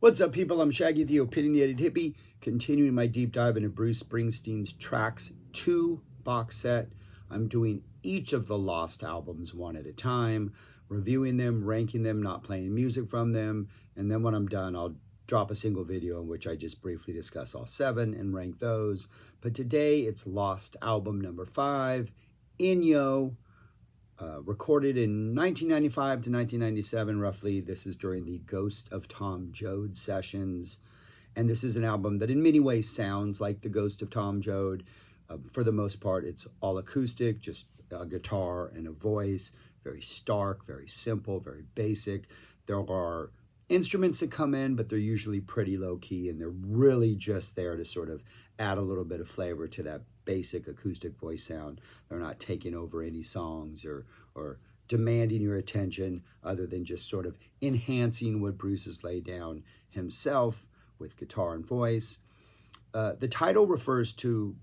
What's up, people? I'm Shaggy, the Opinionated Hippie, continuing my deep dive into Bruce Springsteen's Tracks 2 box set. I'm doing each of the Lost albums one at a time, reviewing them, ranking them, not playing music from them, and then when I'm done, I'll drop a single video in which I just briefly discuss all 7 and rank those. But today, it's Lost album number 5, Inyo. Recorded in 1995 to 1997, roughly. This is during the Ghost of Tom Joad sessions. And this is an album that in many ways sounds like the Ghost of Tom Joad. For the most part, it's all acoustic, just a guitar and a voice. Very stark, very simple, very basic. There are instruments that come in, but they're usually pretty low key, and they're really just there to sort of add a little bit of flavor to that basic acoustic voice sound. They're not taking over any songs or demanding your attention, other than just sort of enhancing what Bruce has laid down himself with guitar and voice. The title refers to,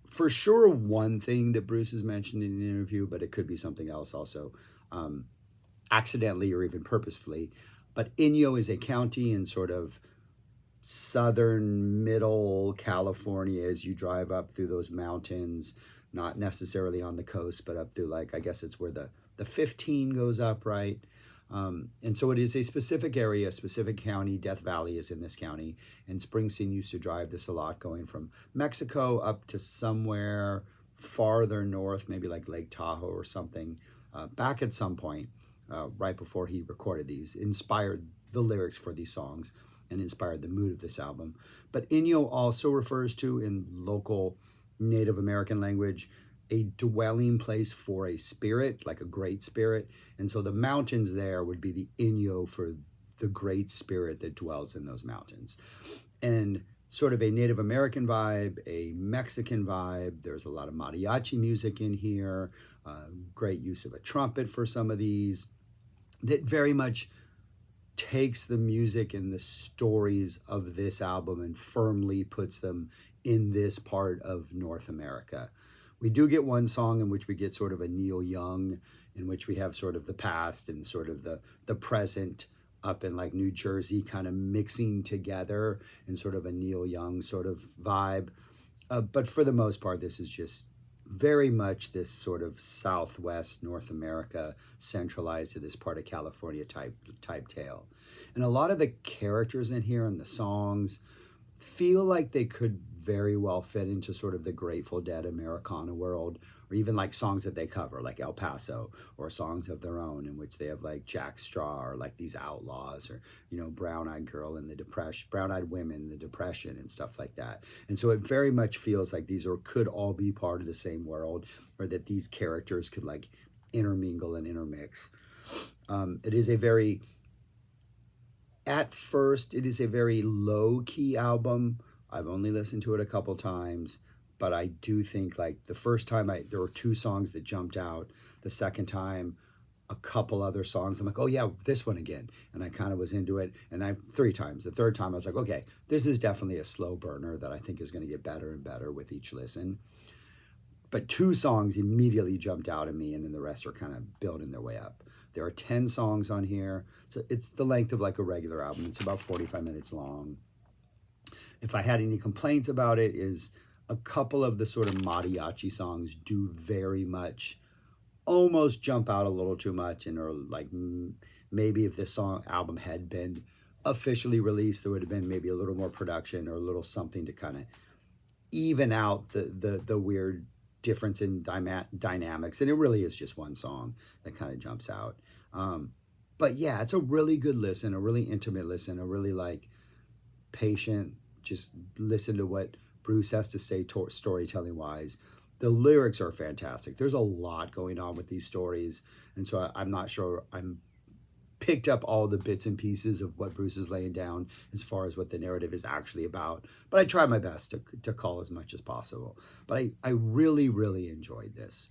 for sure, one thing that Bruce has mentioned in an interview, but it could be something else also, accidentally or even purposefully. But Inyo is a county in sort of southern middle California as you drive up through those mountains, not necessarily on the coast, but up through, like, I guess it's where the 15 goes up, right? And so it is a specific area, a specific county. Death Valley is in this county, and Springsteen used to drive this a lot, going from Mexico up to somewhere farther north, maybe like Lake Tahoe or something, back at some point, right before he recorded these, inspired the lyrics for these songs and inspired the mood of this album. But Inyo also refers to, in local Native American language, a dwelling place for a spirit, like a great spirit. And so the mountains there would be the Inyo for the great spirit that dwells in those mountains. And sort of a Native American vibe, a Mexican vibe. There's a lot of mariachi music in here, great use of a trumpet for some of these, that very much takes the music and the stories of this album and firmly puts them in this part of North America. We do get one song in which we get sort of a Neil Young, in which we have sort of the past and sort of the present up in like New Jersey kind of mixing together in sort of a Neil Young sort of vibe. But for the most part, this is just very much this sort of Southwest North America, centralized to this part of California type tale. And a lot of the characters in here and the songs feel like they could very well fit into sort of the Grateful Dead Americana world, or even like songs that they cover, like El Paso, or songs of their own in which they have like Jack Straw, or like these outlaws, or, you know, Brown-Eyed Girl and the Depression, Brown-Eyed Women, the Depression, and stuff like that. And so it very much feels like these could all be part of the same world, or that these characters could like intermingle and intermix. It is a very, at first, it is a very low-key album. I've only listened to it a couple times, but I do think, like, the first time there were 2 songs that jumped out. The second time, a couple other songs. I'm like, oh yeah, this one again. And I kind of was into it. And 3 times. The third time I was like, okay, this is definitely a slow burner that I think is going to get better and better with each listen. But 2 songs immediately jumped out at me, and then the rest are kind of building their way up. There are 10 songs on here. So it's the length of like a regular album. It's about 45 minutes long. If I had any complaints about it, is a couple of the sort of mariachi songs do very much almost jump out a little too much, and are like, maybe if this album had been officially released, there would have been maybe a little more production or a little something to kind of even out the weird difference in dynamics. And it really is just one song that kind of jumps out. But yeah, it's a really good listen, a really intimate listen, a really like patient, just listen to what Bruce has to say storytelling wise. The lyrics are fantastic. There's a lot going on with these stories, and so I'm not sure I'm picked up all the bits and pieces of what Bruce is laying down as far as what the narrative is actually about, but I try my best to call as much as possible. But I really, really enjoyed this.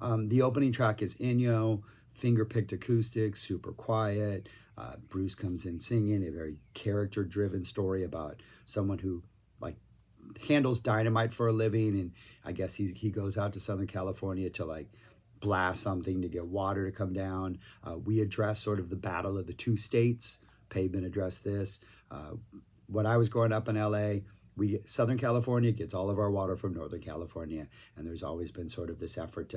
The opening track is Inyo, finger-picked acoustic, super quiet. Bruce comes in singing a very character-driven story about someone who like handles dynamite for a living, and I guess he goes out to Southern California to like blast something to get water to come down. We address sort of the battle of the 2 states, Pavement addressed this. When I was growing up in LA, Southern California gets all of our water from Northern California, and there's always been sort of this effort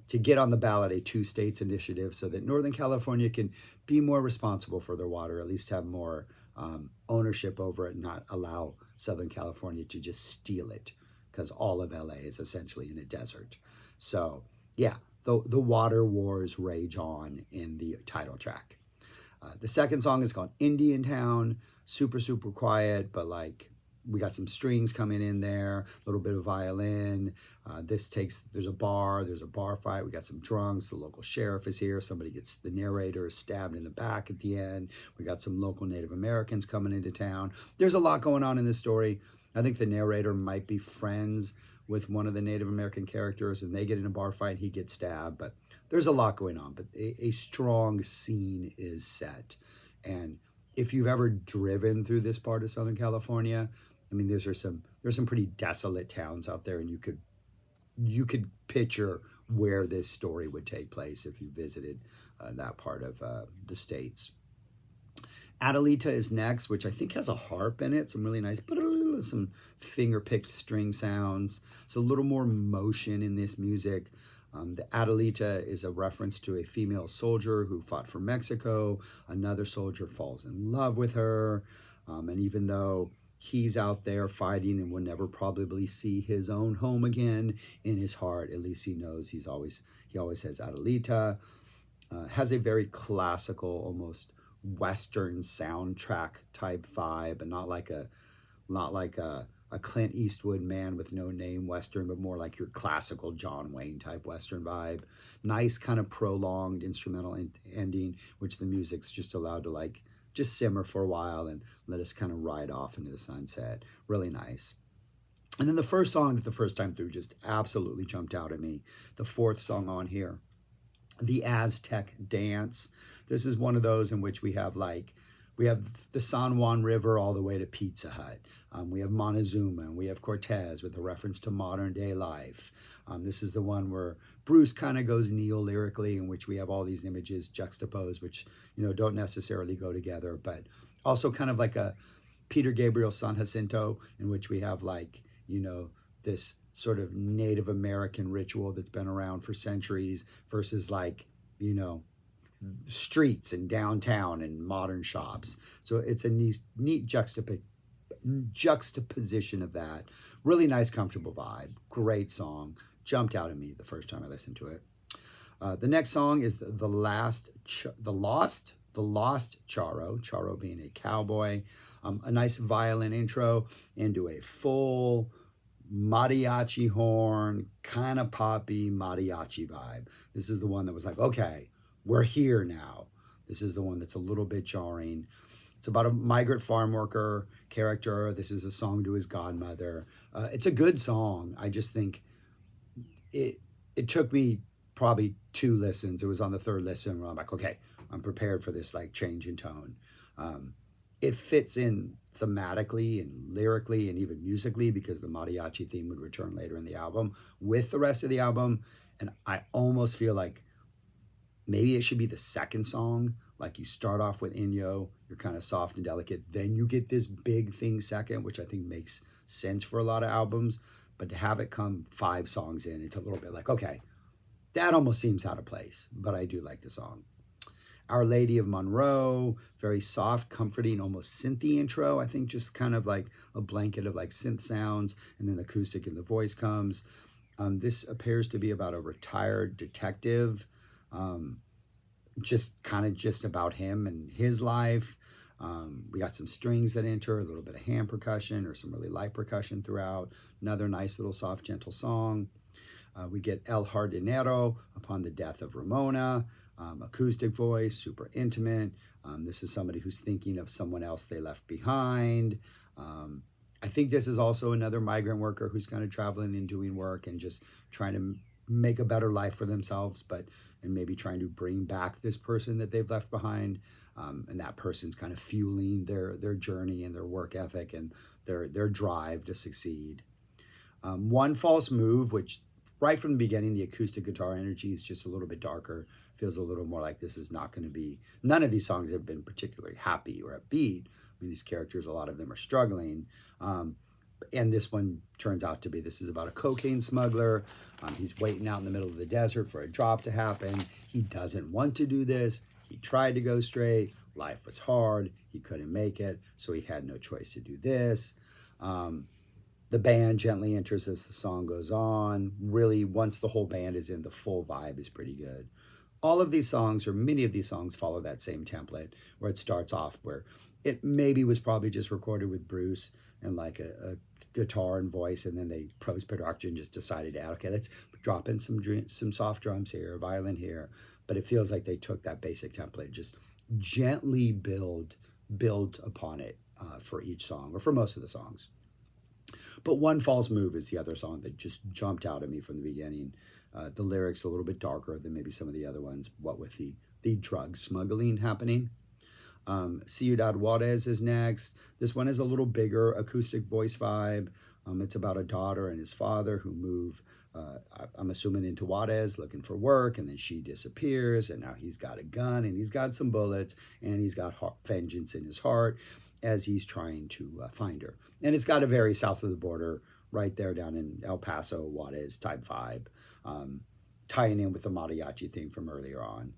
to get on the ballot a two states initiative so that Northern California can be more responsible for their water, at least have more ownership over it, not allow Southern California to just steal it, because all of LA is essentially in a desert. So yeah, the water wars rage on in the title track. The second song is called Indian Town. Super, super quiet, but like we got some strings coming in there, a little bit of violin. There's a bar fight. We got some drunks. The local sheriff is here. The narrator is stabbed in the back at the end. We got some local Native Americans coming into town. There's a lot going on in this story. I think the narrator might be friends with one of the Native American characters, and they get in a bar fight. He gets stabbed, but there's a lot going on. But a strong scene is set. And if you've ever driven through this part of Southern California, I mean, there's some pretty desolate towns out there, and you could picture where this story would take place if you visited that part of the States. Adelita is next, which I think has a harp in it, some really nice, some finger-picked string sounds. So a little more motion in this music. The Adelita is a reference to a female soldier who fought for Mexico. Another soldier falls in love with her. And even though he's out there fighting and will never probably see his own home again, in his heart, at least he knows he always has Adelita. Has a very classical, almost Western soundtrack type vibe, and not like a Clint Eastwood Man with No Name Western, but more like your classical John Wayne type Western vibe. Nice kind of prolonged instrumental ending, which the music's just allowed to like just simmer for a while and let us kind of ride off into the sunset. Really nice. And then the first song that the first time through just absolutely jumped out at me. The fourth song on here, The Aztec Dance. This is one of those in which we have the San Juan River all the way to Pizza Hut. We have Montezuma, and we have Cortez with a reference to modern day life. This is the one where Bruce kind of goes neo-lyrically, in which we have all these images juxtaposed, which, don't necessarily go together, but also kind of like a Peter Gabriel San Jacinto, in which we have this sort of Native American ritual that's been around for centuries versus streets and downtown and modern shops. So it's a neat juxtaposition of that. Really nice, comfortable vibe. Great song. Jumped out at me the first time I listened to it. The next song is the Lost Charo. Charo being a cowboy. A nice violin intro into a full mariachi horn, kind of poppy mariachi vibe. This is the one that was like, okay, we're here now. This is the one that's a little bit jarring. It's about a migrant farm worker character. This is a song to his godmother. It's a good song. I just think it took me probably 2 listens. It was on the 3rd listen where I'm like, okay, I'm prepared for this change in tone. It fits in thematically and lyrically and even musically, because the mariachi theme would return later in the album with the rest of the album. And I almost feel like maybe it should be the second song. Like you start off with Inyo, you're kind of soft and delicate. Then you get this big thing second, which I think makes sense for a lot of albums. But to have it come 5 songs in, it's a little bit like, okay, that almost seems out of place. But I do like the song. Our Lady of Monroe, very soft, comforting, almost synthy intro. I think just kind of like a blanket of synth sounds, and then the acoustic and the voice comes. This appears to be about a retired detective. Just about him and his life. We got some strings that enter, a little bit of hand percussion or some really light percussion throughout. Another nice little soft, gentle song. We get El Jardinero upon the death of Ramona. Acoustic voice, super intimate. This is somebody who's thinking of someone else they left behind. I think this is also another migrant worker who's kind of traveling and doing work and just trying to make a better life for themselves, and maybe trying to bring back this person that they've left behind. And that person's kind of fueling their journey and their work ethic and their drive to succeed. One False Move, which right from the beginning, the acoustic guitar energy is just a little bit darker. Feels a little more like this is not going to be, none of these songs have been particularly happy or upbeat. I mean, these characters, a lot of them are struggling. And this one turns out to be, this is about a cocaine smuggler. He's waiting out in the middle of the desert for a drop to happen. He doesn't want to do this. He tried to go straight. Life was hard. He couldn't make it, so he had no choice to do this. The band gently enters as the song goes on. Really, once the whole band is in, the full vibe is pretty good. All of these songs, or many of these songs, follow that same template where it starts off where it maybe was probably just recorded with Bruce and like a guitar and voice, and then they post-production just decided to add, okay, let's drop in some soft drums here, a violin here. But it feels like they took that basic template, just gently build upon it for each song, or for most of the songs. But One False Move is the other song that just jumped out at me from the beginning. The lyrics a little bit darker than maybe some of the other ones, what with the drug smuggling happening. Ciudad Juarez is next. This one is a little bigger acoustic voice vibe. It's about a daughter and his father who move, I'm assuming, into Juarez looking for work, and then she disappears, and now he's got a gun, and he's got some bullets, and he's got vengeance in his heart as he's trying to find her. And it's got a very south of the border, right there down in El Paso, Juarez type vibe, tying in with the mariachi theme from earlier on,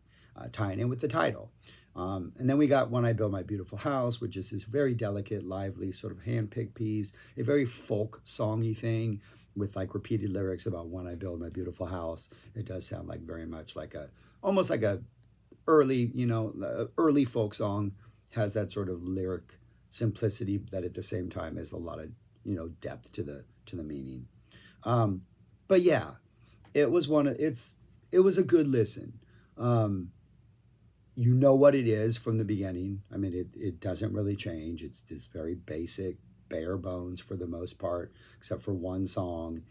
tying in with the title. And then we got When I Build My Beautiful House, which is this very delicate, lively, sort of hand-picked piece, a very folk songy thing with like repeated lyrics about when I build my beautiful house. It does sound like very much like almost like a early, early folk song, has that sort of lyric simplicity that at the same time has a lot of, depth to the meaning. But yeah, it was a good listen. You know what it is from the beginning. I mean, it doesn't really change. It's just very basic, bare bones for the most part, except for one song.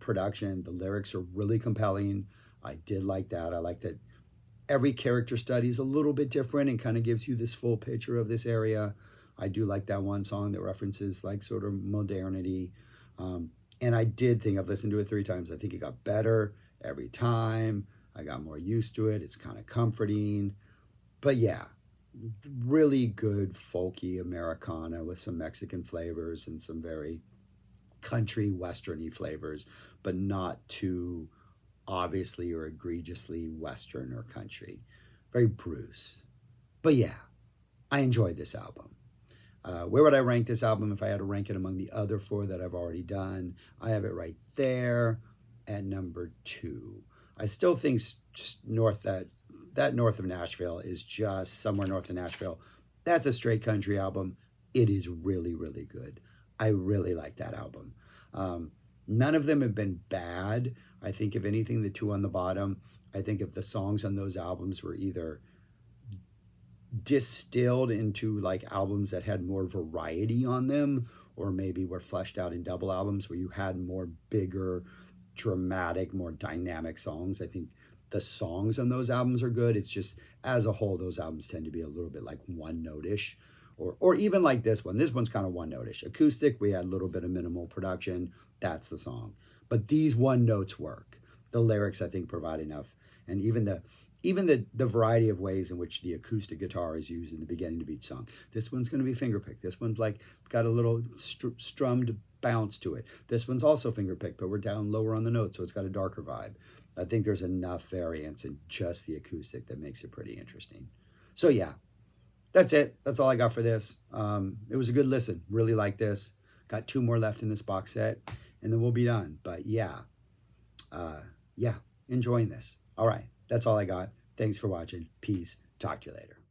Production, the lyrics are really compelling. I did like that. I like that every character study is a little bit different and kind of gives you this full picture of this area. I do like that one song that references like sort of modernity. And I did think, I've listened to it 3 times, I think it got better every time. I got more used to it. It's kind of comforting. But yeah, really good folky Americana with some Mexican flavors and some very country westerny flavors, but not too obviously or egregiously Western or country. Very Bruce. But yeah, I enjoyed this album. Where would I rank this album if I had to rank it among the other 4 that I've already done? I have it right there at number 2. I still think just that north of Nashville is just somewhere north of Nashville. That's a straight country album. It is really, really good. I really like that album. None of them have been bad. I think if anything, the 2 on the bottom, I think if the songs on those albums were either distilled into like albums that had more variety on them, or maybe were fleshed out in double albums where you had more bigger, dramatic, more dynamic songs. I think the songs on those albums are good. It's just, as a whole, those albums tend to be a little bit like one-note-ish, or even like this one. This one's kind of one-note-ish. Acoustic, we had a little bit of minimal production. That's the song. But these one notes work. The lyrics, I think, provide enough. And even the variety of ways in which the acoustic guitar is used in the beginning of each song. This one's going to be fingerpicked. This one's like got a little strummed bounce to it. This one's also fingerpicked, but we're down lower on the note, so it's got a darker vibe. I think there's enough variance in just the acoustic that makes it pretty interesting. So yeah, that's it. That's all I got for this. It was a good listen. Really like this. Got 2 more left in this box set, and then we'll be done. But yeah, enjoying this. All right, that's all I got. Thanks for watching. Peace. Talk to you later.